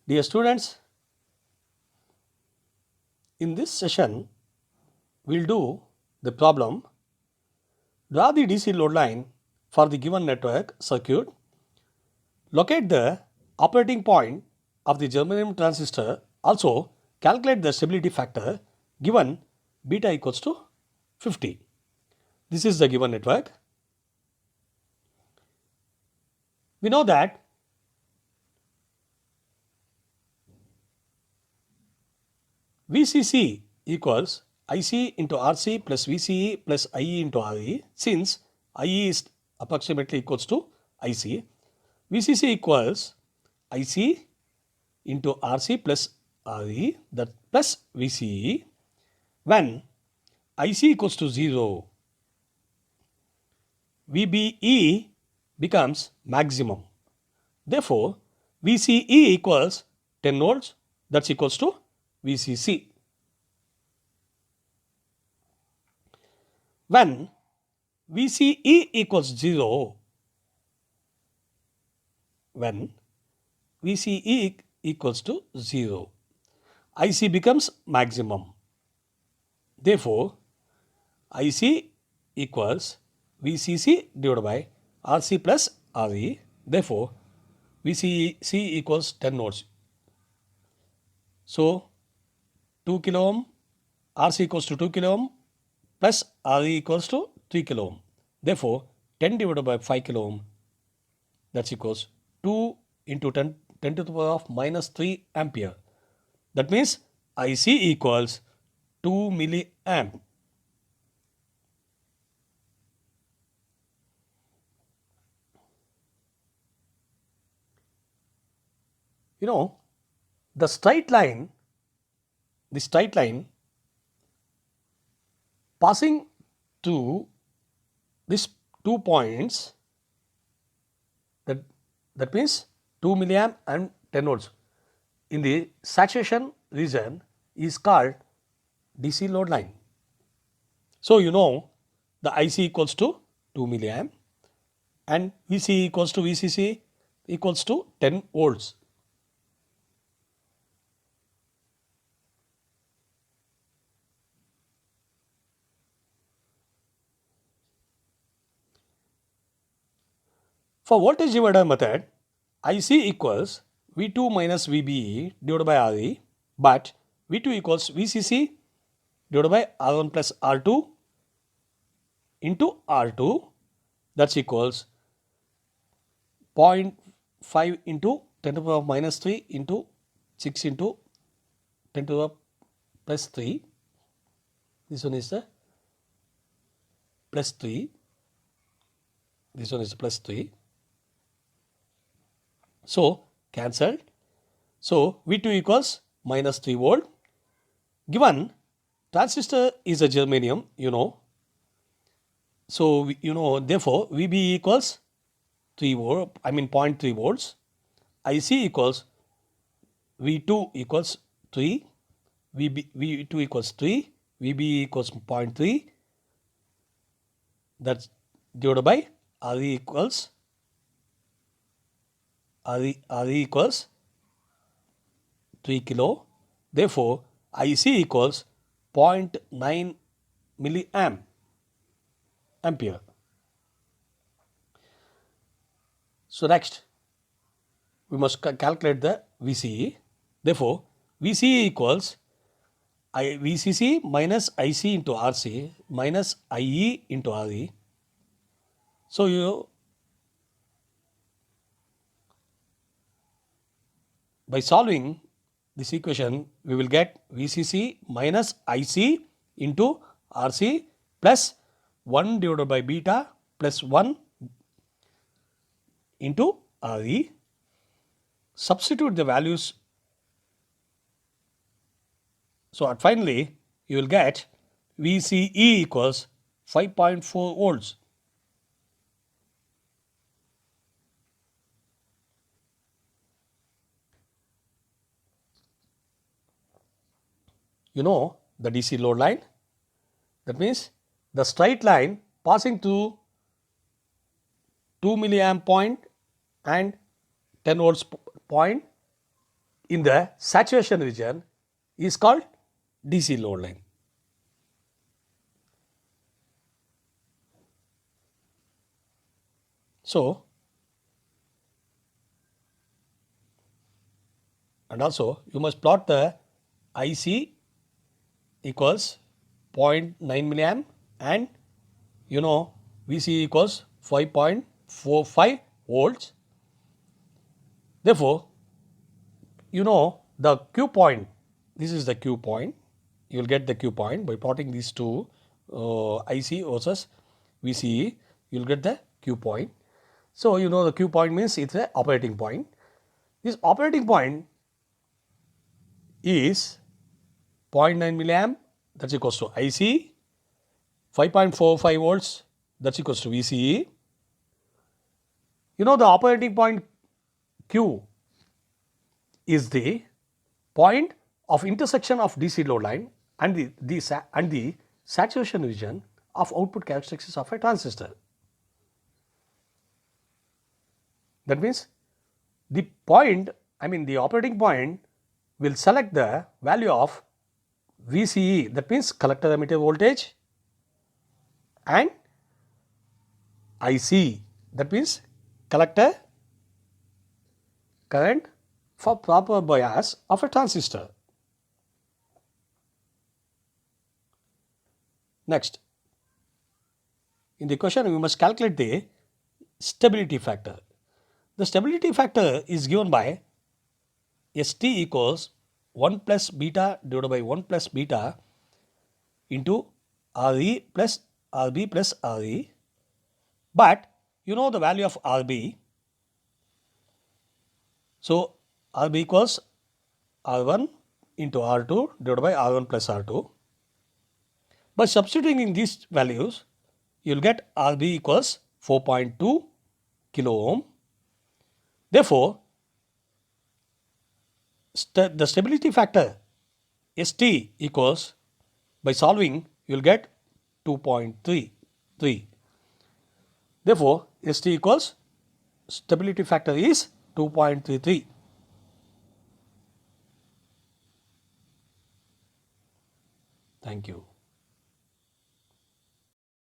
Dear students, in this session, we'll do the problem. Draw the DC load line for the given network circuit. Locate the operating point of the germanium transistor. Also, calculate the stability factor given beta equals to 50. This is the given network. We know that VCC equals IC into RC plus VCE plus IE into RE. Since IE is approximately equals to IC, VCC equals IC into RC plus RE, that plus VCE. When IC equals to 0, VBE becomes maximum. Therefore, VCE equals 10 volts, that's equals to VCC. When VCE equals 0, when VCE equals to 0, IC becomes maximum. Therefore, IC equals VCC divided by RC plus RE. Therefore, VCC equals 10 volts. So, 2 kilo ohm, RC equals to 2 kilo ohm plus RE equals to 3 kilo ohm. Therefore, 10 divided by 5 kilo ohm, that's equals 2 into 10 to the power of minus 3 ampere. That means IC equals 2 milliamp. You know, the straight line passing through these 2 points, that means 2 milliamp and 10 volts in the saturation region is called DC load line. So, you know the IC equals to 2 milliamp and VC equals to VCC equals to 10 volts. For voltage divider method, IC equals V2 minus VBE divided by RE, but V2 equals VCC divided by R1 plus R2 into R2, that's equals 0.5 into 10 to the power of minus 3 into 6 into 10 to the power plus 3. This one is the plus 3. This one is plus 3. So, cancelled. So, V2 equals minus 3 volt. Given transistor is a germanium, you know. So, you know, therefore, VB equals 3 volt, 0.3 volts. IC equals V2 equals 3, V2 equals 3, VB equals 0.3, that's divided by RE equals RE equals 3 kilo. Therefore, IC equals 0.9 milliamp ampere. So, next we must calculate the VCE. Therefore, VCE equals VCC minus IC into RC minus IE into RE. So, by solving this equation, we will get VCC minus IC into RC plus 1 divided by beta plus 1 into RE. Substitute the values. So, finally, you will get VCE equals 5.4 volts. You know the DC load line. That means the straight line passing through 2 milliamp point and 10 volts point in the saturation region is called DC load line. So, and also you must plot the IC equals 0.9 milliamp and VC equals 5.45 volts. Therefore, the Q point, this is the Q point, you will get the Q point by plotting these two IC versus VCE, you will get the Q point. So, the Q point means it's the operating point. This operating point is 0.9 milliamp, that's equals to IC, 5.45 volts, that's equals to VCE. The operating point Q is the point of intersection of DC load line and the saturation region of output characteristics of a transistor. That means the operating point will select the value of VCE, that means collector emitter voltage, and IC, that means collector current for proper bias of a transistor. Next, in the question we must calculate the stability factor. The stability factor is given by ST equals 1 plus beta divided by 1 plus beta into RE plus RB plus RE, but the value of RB. So, RB equals R1 into R2 divided by R1 plus R2. By substituting in these values, you will get RB equals 4.2 kilo ohm. Therefore, the stability factor ST equals, by solving, you will get 2.33. Therefore, ST equals, stability factor is 2.33. Thank you.